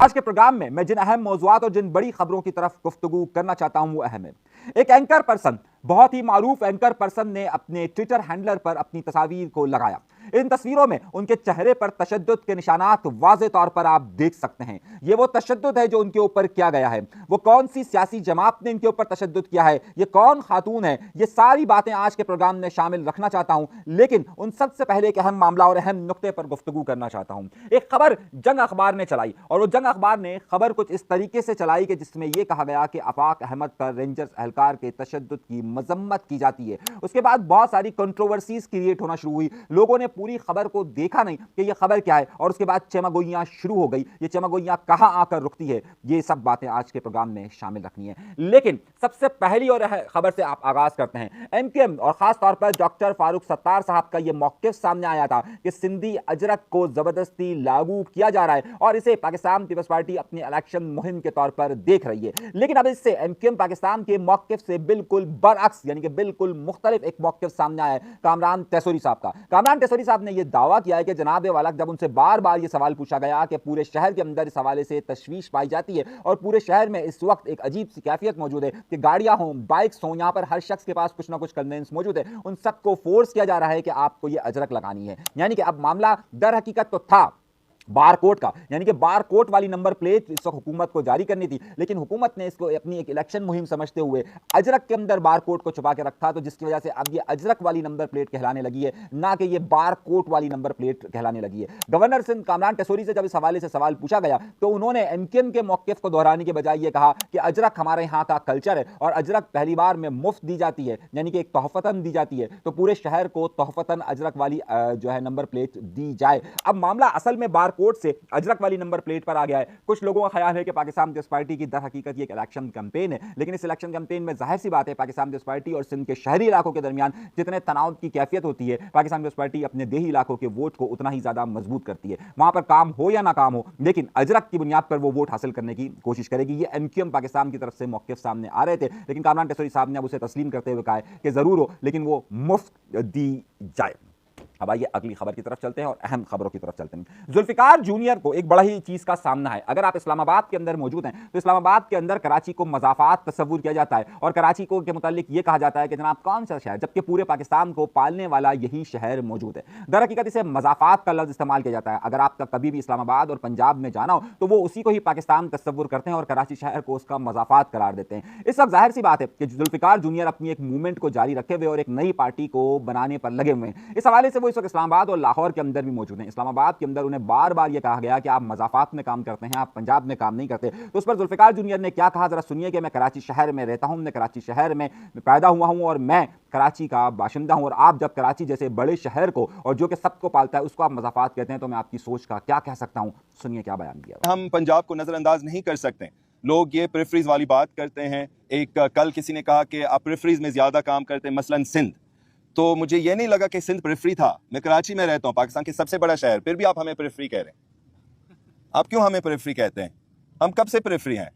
आज के प्रोग्राम में मैं जिन अहम मौज़ूआत और जिन बड़ी खबरों की तरफ गुफ्तगू करना चाहता हूं वो अहम है। एक एंकर पर्सन, बहुत ही मारूफ एंकर पर्सन ने अपने ट्विटर हैंडलर पर अपनी तस्वीर को लगाया। इन तस्वीरों में उनके चेहरे पर तशद्दुद के निशानात वाज़े तौर पर आप देख सकते हैं। ये वो तशद्दुद है जो उनके ऊपर किया गया है। वो कौन सी सियासी जमात ने इनके ऊपर तशद्दुद किया है, ये कौन खातून है, ये सारी बातें आज के प्रोग्राम में शामिल रखना चाहता हूं। लेकिन उन सबसे पहले एक अहम मामला और अहम नुक्ते पर गुफ्तगू करना चाहता हूं। एक खबर जंग अखबार ने चलाई और वो जंग अखबार ने खबर कुछ इस तरीके से चलाई कि जिसमें यह कहा गया कि आफाक अहमद पर रेंजर्स एहलकार के तशद्दुद की मजम्मत की जाती है। उसके बाद बहुत सारी कंट्रोवर्सीज क्रिएट होना शुरू हुई। लोगों ने पूरी खबर को देखा नहीं कि यह खबर क्या है और उसके बाद चमगोइयां शुरू हो गई। ये चमगोइयां कहां आकर रुकती है, ये सब बातें आज के प्रोग्राम में शामिल रखनी है। लेकिन सबसे पहली और खबर से आप आगाज करते हैं। एमक्यूएम और खास तौर पर डॉक्टर फारूक सत्तार साहब का यह मौकिफ सामने आया था कि सिंधी अजरक को जबरदस्ती लागू किया जा रहा है और इसे पाकिस्तान पीपल्स पार्टी अपनी इलेक्शन मुहिम के तौर पर देख रही है। लेकिन अब इससे एमक्यूएम पाकिस्तान के मौकिफ से बिल्कुल बरअक्स, यानी कि बिल्कुल मुख्तलिफ एक मौकिफ सामने आया है कामरान तेसूरी साहब का। कामरान तेसूरी साहब ने यह दावा किया है कि जनाब वाला, जब उनसे बार बार यह सवाल पूछा गया कि पूरे शहर के अंदर इस हवाले से तशवीश पाई जाती है और पूरे शहर में इस वक्त एक अजीब सी कैफियत मौजूद है कि गाड़ियां हों, बाइक्स हों, यहां पर हर शख्स के पास कुछ ना कुछ कन्वेंस मौजूद है, उन सबको फोर्स किया जा रहा है कि आपको यह अजरक लगानी है। यानी कि अब मामला दर हकीकत तो था बारकोड का, यानी कि बारकोड वाली नंबर प्लेट इस वक्त हुकूमत को जारी करनी थी, लेकिन हुकूमत ने इसको अपनी एक इलेक्शन मुहिम समझते हुए अजरक के अंदर बारकोड को छुपा के रखा, तो जिसकी वजह से अब ये अजरक वाली नंबर प्लेट कहलाने लगी है, ना कि ये बारकोड वाली नंबर प्लेट कहलाने लगी है। गवर्नर सिंध कामरान तेसूरी से जब इस हवाले से सवाल पूछा गया तो उन्होंने एमक्यूएम के मौकिफ को दोहराने के बजाय ये कहा कि अजरक हमारे यहाँ का कल्चर है और अजरक पहली बार में मुफ्त दी जाती है, यानी कि एक तोहफतन दी जाती है, तो पूरे शहर को तोहफतन अजरक वाली जो है नंबर प्लेट दी जाए। अब मामला असल में बारकोड से अजरक वाली नंबर प्लेट पर आ गया है। कुछ लोगों का ख्याल है कि पाकिस्तान पीपल्स पार्टी की दर हकीकत ये एक इलेक्शन कैंपेन है, लेकिन इस इलेक्शन कैंपेन में जाहिर सी बात है पाकिस्तान पीपल्स पार्टी और सिंध के शहरी इलाकों के दरमियान जितने तनाव की कैफियत होती है, पाकिस्तान पीपल्स पार्टी अपने देही इलाकों के वोट को उतना ही ज्यादा मजबूत करती है। वहां पर काम हो या ना काम हो, लेकिन अजरक की बुनियाद पर वो वोट हासिल करने की कोशिश करेगी। ये एमक्यूएम पाकिस्तान की तरफ से मौकिफ सामने आ रहे थे, लेकिन कामरान तेसूरी साहब ने अब उसे तस्लीम करते हुए कहा है कि जरूर हो, लेकिन वो मुफ्त दी जाए। अब आइए अगली खबर की तरफ चलते हैं और अहम खबरों की तरफ चलते हैं। जुल्फिकार जूनियर को एक बड़ा ही चीज का सामना है। अगर आप इस्लामाबाद के अंदर मौजूद हैं तो इस्लामाबाद के अंदर कराची को मजाफात तस्वुर किया जाता है और कराची को के मुतालिक ये कहा जाता है कि जनाब कौन सा शहर, जबकि पूरे पाकिस्तान को पालने वाला यही शहर मौजूद है। दर हकीकत इसे मजाफात का लफ्ज इस्तेमाल किया जाता है। अगर आपका कभी भी इस्लामाबाद और पंजाब में जाना हो तो वो उसी को ही पाकिस्तान तस्वुर करते हैं और कराची शहर को उसका मजाफात करार देते हैं। इस वक्त जाहिर सी बात है कि जुल्फिकार जूनियर अपनी एक मूवमेंट को जारी रखे हुए और एक नई पार्टी को बनाने पर लगे हुए हैं। इस हवाले से वो इस वक्त इस्लामाबाद और लाहौर के अंदर भी मौजूद हैं। इस्लामाबाद के अंदर उन्हें बार बार यह कहा गया कि आप मजाफात में काम करते हैं, आप पंजाब में काम नहीं करते। तो उस पर जुल्फिकार जूनियर ने क्या कहा, जरा सुनिए कि मैं कराची शहर में रहता हूं, मैं कराची शहर में पैदा हुआ हूं और मैं कराची का बाशिंदा हूं, और आप जब कराची जैसे बड़े शहर को और जो कि सबको पालता है उसको आप मजाफात कहते हैं, तो मैं आपकी सोच का क्या कह सकता हूं। सुनिए क्या बयान दिया। हम पंजाब को नजरअंदाज नहीं कर सकते। लोग ये प्रेफरीज वाली बात करते हैं। एक कल किसी ने कहा कि आप प्रेफरीज में ज्यादा काम करते हैं, मसलन सिंध, तो मुझे ये नहीं लगा कि सिंध प्रेफरी था। मैं कराची में रहता हूँ, पाकिस्तान के सबसे बड़ा शहर, फिर भी आप हमें प्रेफरी कह रहे हैं। आप क्यों हमें प्रेफरी कहते हैं? हम कब से प्रेफरी हैं?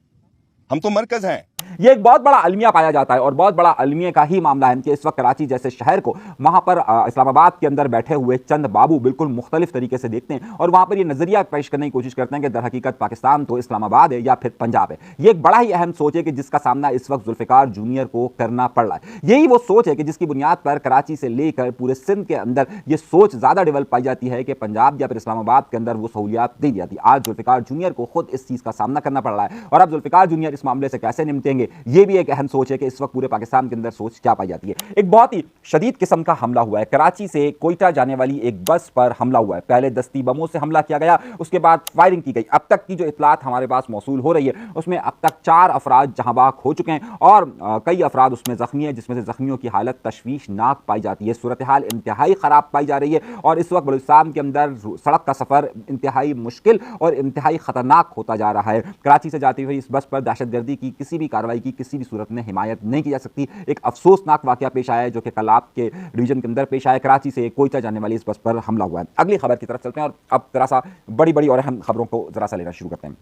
हम तो मरकज हैं। यह एक बहुत बड़ा अलमिया पाया जाता है और बहुत बड़ा अलमिया का ही मामला है कि इस वक्त कराची जैसे शहर को वहां पर इस्लामाबाद के अंदर बैठे हुए चंद बाबू बिल्कुल मुख्तलिफ तरीके से देखते हैं और वहां पर यह नजरिया पेश करने की कोशिश करते हैं कि दर हकीकत पाकिस्तान तो इस्लामाबाद है या फिर पंजाब है। यह एक बड़ा ही अहम सोच है कि जिसका सामना इस वक्त जुल्फिकार जूनियर को करना पड़ रहा है। यही वो सोच है कि जिसकी बुनियाद पर कराची से लेकर पूरे सिंध के अंदर यह सोच ज्यादा डेवलप पाई जाती है कि पंजाब या फिर इस्लामाबाद के अंदर वो सहूलियात दी जाती है। आज जुल्फिकार जूनियर को खुद इस चीज का सामना करना पड़ रहा है और अब जुल्फिकार जूनियर इस मामले से कैसे निपटेंगे, यह भी एक अहम सोच है कि इस वक्त पूरे पाकिस्तान के अंदर सोच क्या पाई जाती है। एक बहुत ही शदीद किस्म का हमला हुआ है। कराची से कोयटा जाने वाली एक बस पर हमला हुआ है। पहले दस्ती बमों से हमला किया गया, उसके बाद फायरिंग की गई। अब तक की जो इत्तलात हमारे पास मौसूल हो रही है उसमें अब तक 4 अफराद जहां बाग हो चुके हैं और कई अफराद उसमें जख्मी है, जिसमें से जख्मियों की हालत तशवीशनाक पाई जाती है। सूरत हाल इंतहाई खराब पाई जा रही है और इस वक्त बलूचिस्तान के अंदर सड़क का सफर इंतहाई मुश्किल और इंतहाई खतरनाक होता जा रहा है। कराची से जाती हुई इस बस पर दहशतगर्दी की किसी भी कार्रवाई की किसी भी सूरत में हिमायत नहीं की जा सकती। एक अफसोसनाक वाकया पेश आया है जो कि कल आपके डिवीजन के अंदर पेश आया। कराची से कोयटा जाने वाली इस बस पर हमला हुआ है। अगली खबर की तरफ चलते हैं और अब जरा सा बड़ी बड़ी और अहम खबरों को जरा सा लेना शुरू करते हैं।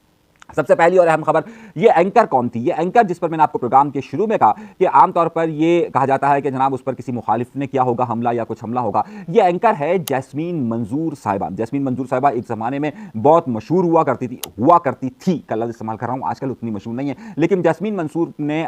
सबसे पहली और अहम खबर, ये एंकर कौन थी? ये एंकर जिस पर मैंने आपको प्रोग्राम के शुरू में कहा कि आमतौर पर ये कहा जाता है कि जनाब उस पर किसी मुखालिफ ने किया होगा हमला या कुछ हमला होगा। ये एंकर है जैस्मीन मंजूर साहिबा। जैस्मीन मंजूर साहिबा एक ज़माने में बहुत मशहूर हुआ करती थी, कल लफ्ज़ इस्तेमाल कर रहा हूँ, आजकल उतनी मशहूर नहीं है, लेकिन जैस्मीन मंजूर ने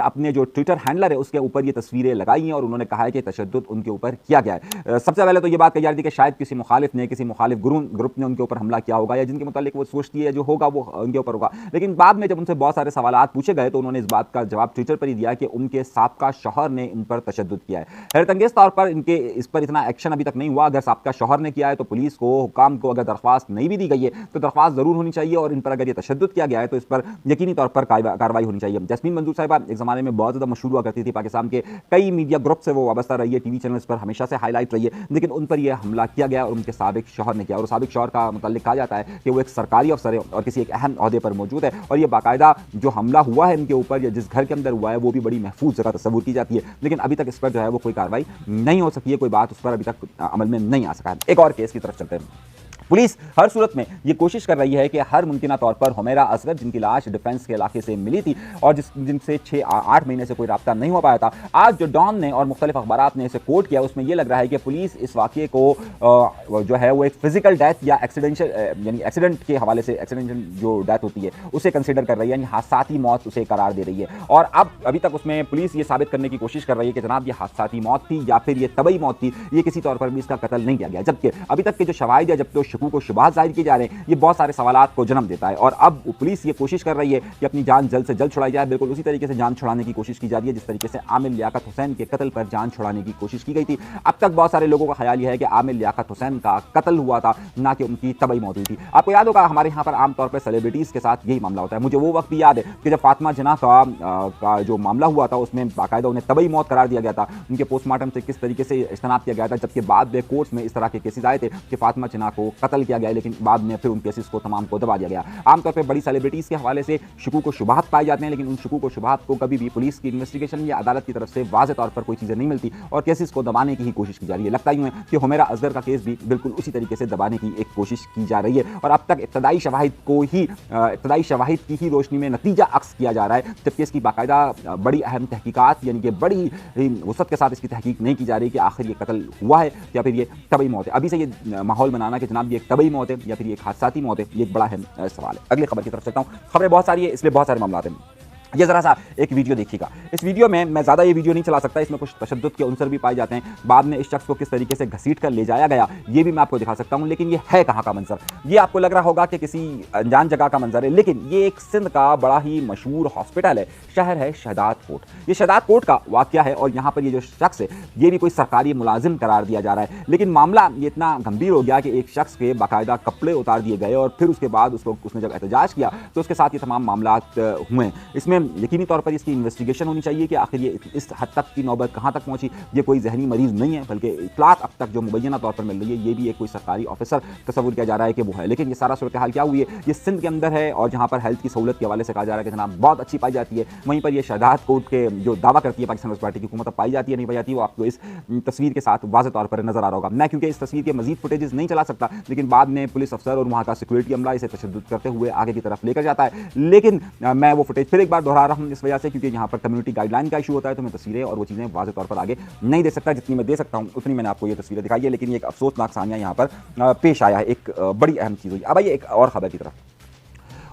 अपने जो ट्विटर हैंडलर है उसके ऊपर ये तस्वीरें लगाई हैं और उन्होंने कहा है कि तशद्दुद उनके ऊपर किया गया है। सबसे पहले तो ये बात कही जा रही थी कि शायद किसी मुखालिफ ग्रुप ने उनके ऊपर हमला किया होगा या जिनके मुतालिक वो सोचती है जो होगा वो उनके ऊपर होगा। लेकिन बाद में जब उनसे बहुत सारे सवालात पूछे गए तो उन्होंने इस बात का जवाब ट्विटर पर ही दिया कि उनके साबका शौहर ने इन पर तशद्दुद किया है। हैरतअंगेज तौर पर इस पर इतना एक्शन अभी तक नहीं हुआ। अगर साबका शौहर ने किया है तो पुलिस को, हुकाम को अगर दरख्वास्त नहीं भी दी गई है तो दरख्वास्त जरूर होनी चाहिए और इन पर अगर ये तशद्दुद किया गया है तो इस पर यकीनी तौर पर कार्रवाई होनी चाहिए। जैस्मीन मंजूर साहिबा एक ज़माने में बहुत ज़्यादा मशहूर हुआ करती थी, पाकिस्तान के कई मीडिया ग्रुप से वो वाबस्ता रही है, टीवी चैनल्स पर हमेशा से हाईलाइट रही है, लेकिन उन पर यह हमला किया गया और उनके साबिक शौहर ने किया। और साबिक शौहर का मुताल्लिक कहा जाता है कि वो एक सरकारी अफसर है और किसी एक अहम ओहदे पर मौजूद है और ये बाकायदा जो हमला हुआ है इनके ऊपर या जिस घर के अंदर हुआ है वो भी बड़ी महफूज जगह तस्वुर की जाती है, लेकिन अभी तक इस पर जो है वो कोई कार्रवाई नहीं हो सकी है, कोई बात उस पर अभी तक अमल में नहीं आ सका है। एक और केस की तरफ चलते हैं। पुलिस हर सूरत में ये कोशिश कर रही है कि हर मुमकिन तौर पर हुमैरा असगर, जिनकी लाश डिफेंस के इलाके से मिली थी और जिनसे 6-8 महीने से कोई रब्ता नहीं हो पाया था, आज जो डॉन ने और मुख्तलिफ अखबारात ने इसे कोट किया उसमें यह लग रहा है कि पुलिस इस वाक़े को जो है वो एक फिजिकल डेथ या एक्सीडेंट के हवाले से, एक्सीडेंटल जो डेथ होती है उसे कंसिडर कर रही है, यानी हादसाती मौत उसे करार दे रही है। और अब अभी तक उसमें पुलिस ये साबित करने की कोशिश कर रही है कि जनाब ये हादसाती मौत थी या फिर ये तबई मौत थी, ये किसी तौर पर भी इसका कत्ल नहीं किया गया। जबकि अभी तक के जो शवाहिद है, जब तो को शुबहात जाहिर किए जा रहे हैं, ये बहुत सारे सवालात को जन्म देता है और अब पुलिस ये कोशिश कर रही है कि अपनी जान जल्द से जल्द छुड़ाई जाए। बिल्कुल उसी तरीके से जान छुड़ाने की कोशिश की जा रही है जिस तरीके से आमिर लियाकत हुसैन के कत्ल पर जान छुड़ाने की कोशिश की गई थी। अब तक बहुत सारे लोगों का ख्याल यह है कि आमिर लियाकत हुसैन का कत्ल हुआ था, ना कि उनकी तबई मौत हुई थी। आपको याद होगा हमारे यहाँ पर आमतौर पर सेलिब्रिटीज़ के साथ यही मामला होता है। मुझे वो वक्त भी याद है कि जब फातिमा जिन्ना का जो मामला हुआ था उसमें बाकायदा उन्हें तबई मौत करार दिया गया था, उनके पोस्टमार्टम से किस तरीके से इज्तनाब किया गया था, जबकि बाद में कोर्ट्स में इस तरह के केसेस आए थे कि फातिमा जिन्ना को कत्ल किया गया, लेकिन बाद में फिर उन केसेस को तमाम को दबा दिया गया। आमतौर पर बड़ी सेलिब्रिटीज़ के हवाले से शुकूक व शुबहात पाए जाते हैं, लेकिन उन शुकूक व शुबहात को कभी भी पुलिस की इन्वेस्टिगेशन या अदालत की तरफ से वाज़ेह तौर पर कोई चीज़ें नहीं मिलती और केसेस को दबाने की ही कोशिश की जा रही है। लगता यूँ है कि हुमैरा असगर का केस भी बिल्कुल उसी तरीके से दबाने की एक कोशिश की जा रही है और अब तक इब्तदाई शवाहिद की ही रोशनी में नतीजा अक्स किया जा रहा है, जबकि इसकी बाकायदा बड़ी अहम तहकीकात यानी कि बड़ी वसअत के साथ इसकी तहकीक नहीं की जा रही कि आखिर ये कत्ल हुआ है या फिर ये तबई मौत है। अभी से ये माहौल बनाना कि जनाब ये एक तबई मौत है या फिर ये एक हादसाती मौत है, ये एक बड़ा अहम सवाल है। अगली खबर की तरफ चलता हूँ। खबरें बहुत सारी है इसलिए बहुत सारे मामला हैं। ये ज़रा सा एक वीडियो देखिएगा। इस वीडियो में मैं ज़्यादा ये वीडियो नहीं चला सकता, इसमें कुछ तशद्दुद के अंसर भी पाए जाते हैं। बाद में इस शख्स को किस तरीके से घसीट कर ले जाया गया ये भी मैं आपको दिखा सकता हूँ, लेकिन ये है कहाँ का मंजर? ये आपको लग रहा होगा कि किसी अनजान जगह का मंजर है, लेकिन ये एक सिंध का बड़ा ही मशहूर हॉस्पिटल है, शहर है शहदाद कोट। ये शहदाद कोट का वाक़या है और यहाँ पर ये जो शख्स है ये भी कोई सरकारी मुलाजिम करार दिया जा रहा है, लेकिन मामला ये इतना गंभीर हो गया कि एक शख्स के बाकायदा कपड़े उतार दिए गए और फिर उसके बाद उसने जब एहतजाज किया तो उसके साथ ये तमाम मामला हुए। इसमें यकीनी तौर पर इसकी इन्वेस्टिगेशन होनी चाहिए कि आखिर ये इस हद तक की नौबत कहाँ तक पहुंची। ये कोई जहनी मरीज नहीं है, बल्कि इतलात अब तक जो मुबैना तौर पर मिल रही है ये भी एक कोई सरकारी ऑफिसर तस्वुर किया जा रहा है कि वो है, लेकिन ये सारा सूरत हाल क्या हुई है, ये सिंध के अंदर है और जहाँ पर हेल्थ की सहूलत के हवाले से कहा जा रहा है कि जनाब बहुत अच्छी पाई जाती है, वहीं पर ये शहदाद कोट के जो दावा करती है पाकिस्तान पीपल्स पार्टी की हुकूमत पाई जाती है नहीं पाई जाती, वो आपको इस तस्वीर के साथ वाज़ेह तौर पर नजर आ रहा होगा। मैं क्योंकि इस तस्वीर के मजीद फुटेजेस नहीं चला सकता, लेकिन बाद में पुलिस अफसर और वहाँ का सिक्योरिटी अमला इसे तशद्दुद करते हुए आगे की तरफ लेकर जाता है, लेकिन मैं वो फुटेज फिर एक बार दोहरा रहा हूँ इस वजह से क्योंकि यहाँ पर कम्युनिटी गाइडलाइन का इशू होता है, तो मैं तस्वीरें और वो चीज़ें वाज़ेह तौर पर आगे नहीं दे सकता। जितनी मैं दे सकता हूँ उतनी मैंने आपको ये तस्वीरें दिखाई है, लेकिन ये एक अफसोसनाक सानिया यहाँ पर पेश आया है, एक बड़ी अहम चीज़ हुई। अब आइए एक और खबर की तरफ।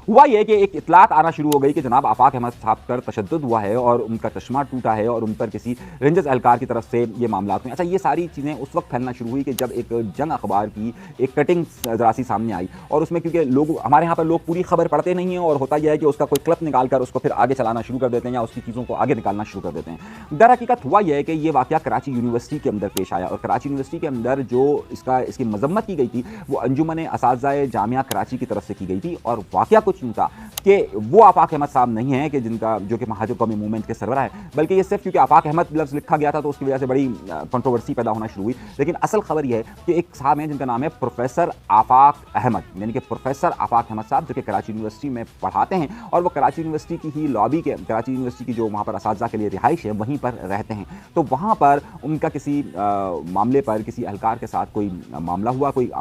हुआ यह कि एक इतलात आना शुरू हो गई कि जनाब आफाक अहमद साहब पर तशद्दुद हुआ है और उनका चश्मा टूटा है और उन पर किसी रेंजर्स एहलकार की तरफ से ये मामला हुए। अच्छा, ये सारी चीज़ें उस वक्त फैलना शुरू हुई कि जब एक जंग अखबार की एक कटिंग ज़रा सी सामने आई और उसमें क्योंकि लोग हमारे यहाँ पर लोग पूरी खबर पढ़ते नहीं हैं और होता यह है कि उसका कोई क्लिप निकाल कर उसको फिर आगे चलाना शुरू कर देते हैं या उसकी चीज़ों को आगे निकालना शुरू कर देते हैं। दर हकीकत हुआ यह है कि ये वाक़या कराची यूनिवर्सिटी के अंदर पेश आया और कराची यूनिवर्सिटी के अंदर जो इसकी मजम्मत की गई थी वो अंजुमन असातिज़ाए जामिया कराची की तरफ से की गई थी और वाक़या कुछ यूँ था कि वो आफाक अहमद साहब नहीं हैं कि जिनका जो कि महाजर कौमी मूवमेंट के सरबराह है, बल्कि ये सिर्फ क्योंकि आफाक अहमद लफ्ज़ लिखा गया था तो उसकी वजह से बड़ी कंट्रोवर्सी पैदा होना शुरू हुई। लेकिन असल खबर यह है कि एक साहब हैं जिनका नाम है प्रोफेसर आफाक अहमद, यानी कि प्रोफेसर आफाक अहमद साहब, जो कि कराची यूनिवर्सिटी में पढ़ाते हैं और वो कराची यूनिवर्सिटी की ही लॉबी के, कराची यूनिवर्सिटी की जो वहाँ पर असातिज़ा के लिए रिहाइश है वहीं पर रहते हैं। तो वहाँ पर उनका किसी मामले पर किसी एहलकार के साथ कोई मामला हुआ, कोई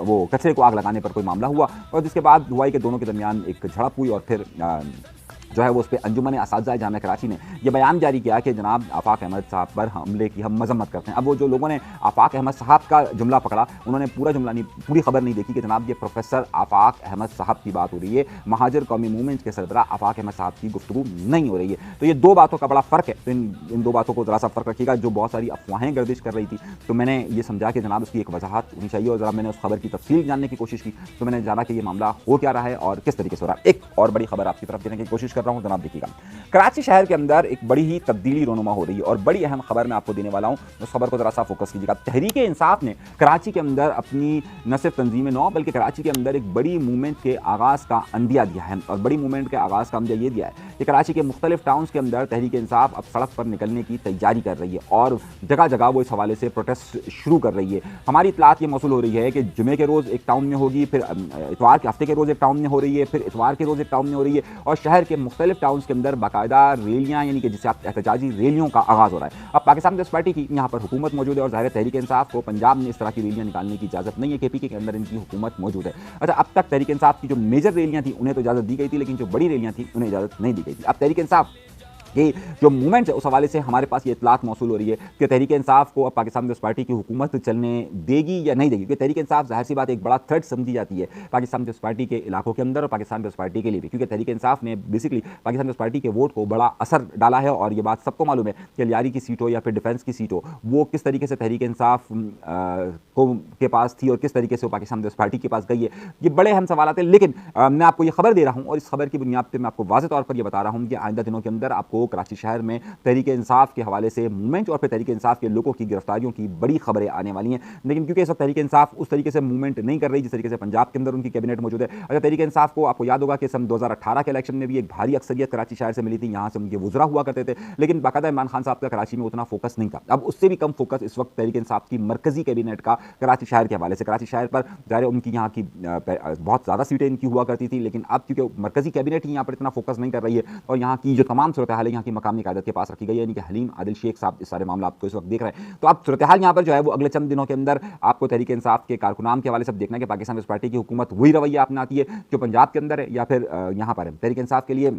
वो कचरे को आग लगाने पर कोई मामला हुआ और जिसके बाद हुआ कि दोनों के दरमियान एक झड़प हुई और फिर जो है वो उस पर अंजुमन असातिज़ा जामिया कराची ने यह बयान जारी किया कि जनाब आफाक अहमद साहब पर हमले की हम मजम्मत करते हैं। अब वो जो लोगों ने आफाक अहमद साहब का जुमला पकड़ा, उन्होंने पूरा जुमला नहीं, पूरी खबर नहीं देखी कि जनाब ये प्रोफेसर आफाक अहमद साहब की बात हो रही है, महाजर कौमी मूवमेंट के सरबराह आफाक अहमद साहब की गुफ्तगू नहीं हो रही है। तो ये दो बातों का बड़ा फ़र्क है। तो इन दो बातों को ज़रा सा फ़र्क रखिएगा। जो बहुत सारी अफवाहें गर्दिश कर रही थी तो मैंने ये समझा कि जनाब उसकी एक वजाहत होनी चाहिए और ज़रा मैंने उस खबर की तफसील जानने की कोशिश की। तो मैंने जाना कि ये मामला हो क्या रहा है और किस तरीके से हो रहा है। एक और बड़ी खबर आपकी तरफ देने की कोशिश कर रहा हूँ, जनाब देखिएगा। कराची शहर के अंदर एक बड़ी ही तब्दीली रोनुमा हो रही है और बड़ी अहम खबर मैं आपको देने वाला हूं, उस खबर को जरा सा फोकस कीजिएगा। तहरीक इंसाफ ने कराची के अंदर अपनी न सिर्फ तंजीम नौ बल्कि कराची के अंदर एक बड़ी मूवमेंट के आगाज़ का अंदिया दिया है और बड़ी मूवमेंट के आगाज़ का अंदिया ये दिया है कि कराची के मुख्तलिफ टाउन्स के अंदर तहरीक इंसाफ अब सड़क पर निकलने की तैयारी कर रही है और जगह जगह वो इस हवाले से प्रोटेस्ट शुरू कर रही है। हमारी इतलात ये मौसूल हो रही है कि जुमे के रोज़ एक टाउन में होगी, फिर इतवार के हफ्ते के रोज़ एक टाउन में हो रही है, फिर इतवार के रोज़ एक टाउन में हो रही है और शहर के मुख्तलिफ टाउन्स के अंदर बाकायदा रैलियां, यानी कि जिसे आप एहतजाजी रैलियों का आगाज़ हो रहा है। अब पाकिस्तान पीपल्स पार्टी की यहाँ पर हुकूमत मौजूद है और ज़ाहिर तहरीक इंसाफ को पंजाब में इस तरह की रैलियां निकालने की इजाज़त नहीं है। KPK के अंदर इनकी हुकूमत मौजूद है। अच्छा, अब तक तहरीक इंसाफ की जो मेजर रैलियां थी उन्हें तो इजाज़त दी गई थी, लेकिन जो बड़ी रैलियां थी उन्हें इजाज़त नहीं दी गई थी। अब तहरीक इंसाफ कि जो मूवमेंट है उस हवाले से हमारे पास ये इतलात मौसूल हो रही है कि तहरीक इंसाफ को अब पाकिस्तान पीपल्स पार्टी की हुकूमत चलने देगी या नहीं देगी, क्योंकि तहरीक इंसाफ ज़ाहिर सी बात एक बड़ा थ्रेट समझी जाती है पाकिस्तान पीपल्स पार्टी के इलाकों के अंदर और पाकिस्तान पीपल्स पार्टी के लिए भी, क्योंकि तहरीक इंसाफ ने बेसिकली पाकिस्तान पीपल्स पार्टी के वोट को बड़ा असर डाला है और ये बात सबको मालूम है कि लियारी की सीट हो या फिर डिफेंस की सीट हो, वो किस तरीके से तहरीक इंसाफ के पास थी और किस तरीके से वो पाकिस्तान पीपल्स पार्टी के पास गई है। ये बड़े अहम सवाल हैं, लेकिन मैं आपको ये खबर दे रहा हूँ और इस खबर की बुनियाद पर मैं आपको वाज़ेह तौर पर यह बता रहा हूँ कि आइंदा दिनों के अंदर आपको कराची शहर में तहरीक इंसाफ के हवाले से मूवमेंट और फिर तहरीक इंसाफ के लोगों की गिरफ्तारियों की बड़ी खबरें आने वाली हैं। लेकिन क्योंकि इस वक्त तहरीक इंसाफ उस तरीके से मूवमेंट नहीं कर रही जिस तरीके से पंजाब के अंदर उनकी कैबिनेट मौजूद है। अगर तहरीक इंसाफ को आपको याद होगा कि सन 2018 के इलेक्शन में भी एक भारी अक्सरियत कराची शहर से मिली थी, यहाँ से उनके वुज़रा हुआ करते थे, लेकिन बाकायदा इमरान खान साहब का कराची में उतना फोकस नहीं था। अब उससे भी कम फोकस इस वक्त तहरीक इंसाफ की मरकजी कैबिनेट का कराची शहर के हवाले से। कराची शहर पर ज़ाहिर उनकी यहाँ की बहुत ज़्यादा सीटें इनकी हुआ करती थी, लेकिन अब क्योंकि मरकजी कैबिनेट ही यहाँ पर इतना फोकस नहीं कर रही है और यहाँ की जो तमाम सूरत हाल है यहाँ की मकामी क़यादत के पास रखी गई है, यानी कि हलीम आदिल शेख साहब इस सारे मामला आपको इस वक्त देख रहे हैं। तो अब सूरत हाल यहाँ पर जो है वो अगले चंद दिनों के अंदर आपको तहरीक इंसाफ के कारकुनान के हवाले से देखना है कि पाकिस्तान पीपल्स पार्टी की हुकूमत वही रवैया अपनाती है जो पंजाब के अंदर है या फिर यहाँ पर है। तहरीक इंसाफ के लिए